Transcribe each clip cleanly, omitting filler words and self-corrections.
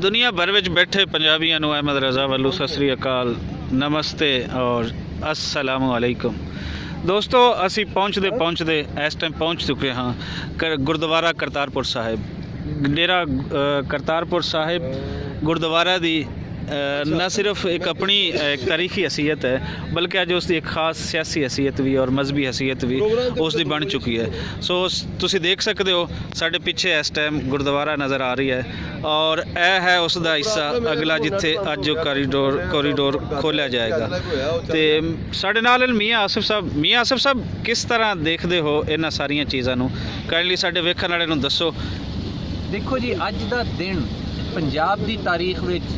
दुनिया भर में बैठे पंजाबियों को अहमद रज़ा वालू सत श्री अकाल, नमस्ते और अस्सलामु अलैकुम। दोस्तों असी पहुँचते इस टाइम पहुँच चुके हाँ गुरुद्वारा करतारपुर साहिब। डेरा करतारपुर साहिब गुरुद्वारा दी न सिर्फ एक अपनी एक तारीखी हैसीयत है बल्कि अज उसकी एक खास सियासी हैसीयत भी और मजहबी हैसीयत भी उसकी बन चुकी है। सो तुसी देख सकते हो साढ़े पिछे इस टाइम गुरुद्वारा नज़र आ रही है और यह है उसका हिस्सा अगला जिथे अज कॉरीडोर खोलिया जाएगा। तो साढ़े नाल मियाँ आसिफ साहब किस तरह देखते हो इन्हां सारियां चीज़ों को, काइंडली साढ़े वेखण वाले नूं दसो। देखो जी, अज दा दिन पंजाब दी तारीख विच,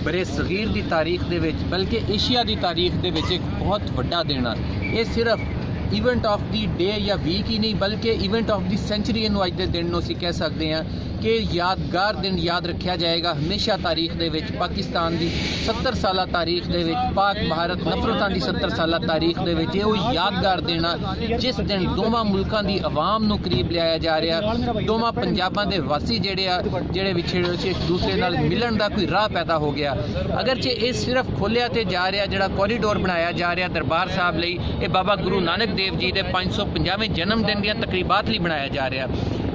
बड़े सगीर की तारीख दे विच, बल्कि एशिया की तारीख दे विच एक बहुत वड्डा दिन है। ये सिर्फ इवेंट ऑफ दी डे या वीक ही नहीं बल्कि इवेंट ऑफ दी सेंचुरी इनू अज के दिन असीं कह सकते हैं कि यादगार दिन याद रखा जाएगा हमेशा तारीख दे विच। पाकिस्तान की 70 साल तारीख दे विच, पाक भारत नफरतों की 70 साल तारीख दे विच वो यादगार दिन आ जिस दिन दोवां मुल्कां दी आवाम नूं करीब लिया जा रहा, दोवां पंजाबां दे वासी जेड़े विछड़े एक दूसरे नाल मिलन दा कोई राह पैदा हो गया। अगरचे ये सिर्फ खोलिया ते जा रहा, जिहड़ा कॉरीडोर बनाया जा रहा दरबार साहब लई, ये बाबा गुरु नानक देव जी के 550वें जन्मदिन दी तकरीबात लई बनाया जा रहा,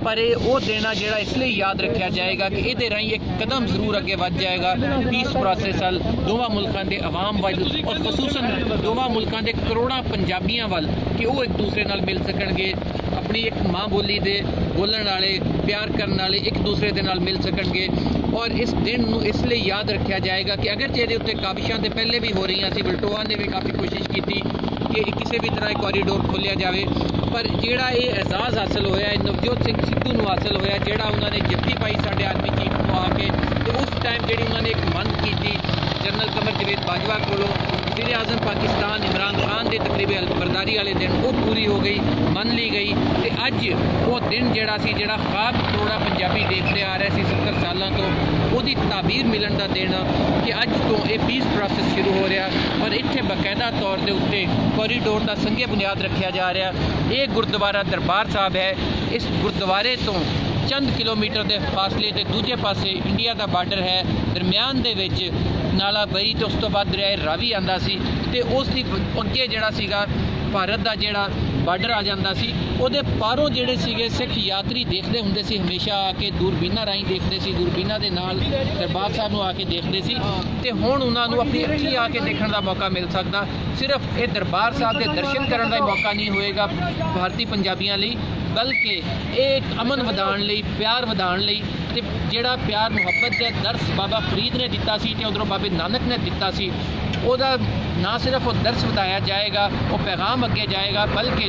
पर वो दिन जिहड़ा इसलिए याद रखा जाएगा कि ये राही एक कदम जरूर अगे बढ़ जाएगा पीस प्रोसैस वाल, दोवां मुल्कां दे अवाम वाल और खसूसन दोवां मुल्कां दे करोड़ां पंजाबियां वाल कि वो एक दूसरे नाल मिल सकणगे, अपनी एक माँ बोली दे बोलण वाले प्यार करने वाले एक दूसरे दे नाल मिल सकणगे। और इस दिन नूं इसलिए याद रखा जाएगा कि अगर जे उत्ते काबिशां ते पहले भी हो रही सी, बलटोआ ने भी काफ़ी कोशिश की कि किसी भी तरह कॉरीडोर खोलिया जाए, पर जिहड़ा ये एजाज़ हासिल होया नवजोत सिंह सिद्धू नूं हासिल होया, जिहड़ा उन्होंने जफ्फी पाई साडे आर्मी चीफ को आके, तो उस टाइम जी उन्होंने एक मंग की जनरल कमर जवेद बाजवा कोलों वज़ीर आज़म पाकिस्तान इमरान खान के तकरीबी अलबरदारी वाले दिन वो पूरी हो गई, मन ली गई। तो अज वो दिन जिहड़ा ख्वाब करोड़ा पंजाबी देखते आ रहे थे 70 सालों तो, उसकी ताबीर मिलन का दिन कि अज तो ये पीस प्रोसैस शुरू हो रहा और इत्थे बाकायदा तौर के उत्ते कॉरीडोर का संघे बुनियाद रखा जा रहा। ये गुरुद्वारा दरबार साहब है। इस गुरुद्वारे तो चंद किलोमीटर के फासले के दूजे पासे इंडिया का बार्डर है, दरम्यान दे विच नाला बई तो उस तो बाद दरिया रावी आंदा सी ते उसदी अगे जिहड़ा सीगा भारत का जिहड़ा बार्डर आ जाता सी, उहदे पारों जिहड़े सीगे सिख यात्री देखते हुंदे सी, हमेशा आके दूरबीना राही देखते सी, दूरबीना दे नाल दरबार साहब नूं आके देखते सी। ते हुण उन्हां नूं अपनी अखीं आके देखण दा मौका मिल सकदा। सिर्फ ये दरबार साहब के दर्शन करने का मौका नहीं होएगा भारतीय पंजाबियों लई, बल्कि एक अमन वधाउण लई, प्यार वधाउण लई, ते जिहड़ा प्यार मुहब्बत के दर्स बाबा फरीद ने दिता सी ते उधरों बाबे नानक ने दिता सी, ओदा ना सिर्फ वो दर्स बताया जाएगा, वो पैगाम अगे जाएगा, बल्कि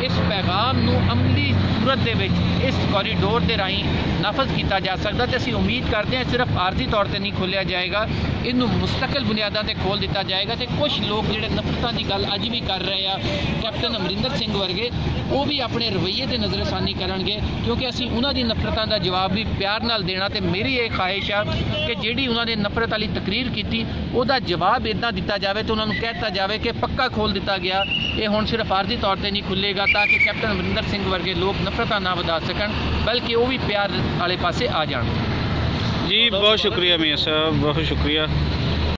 इस पैगाम नूं अमली सूरत दे विच इस कॉरीडोर के राही नाफज किया जा सकता। तो असीं उम्मीद करते हैं सिर्फ आरजी तौर पर नहीं खोलिया जाएगा, इनू मुस्तकिल बुनियादों पर खोल दिता जाएगा। तो कुछ लोग जिहड़े नफरतों की गल अज भी कर रहे हैं, कैप्टन अमरिंदर सिंह वर्गे, वो भी अपने रवैये से नज़रसानी करनगे, क्योंकि असीं उन्हां दी नफरतों का जवाब भी प्यार नाल देना। तो मेरी ये ख्वाहिश है कि जिहड़ी उन्होंने नफरत वाली तकरीर की उसका जवाब इदा दिता जाए, तो उन्होंने कहता जाए कि पक्का खोल दिता गया, ये हुण सिर्फ आरजी तौर पर नहीं खुलेगा ताकि कैप्टन अमरिंदर सिंह वर्गे लोग नफरत ना वधा सकन, बल्कि वो भी प्यार वाले पासे आ जाए। जी बहुत शुक्रिया मियाँ साहब, बहुत शुक्रिया।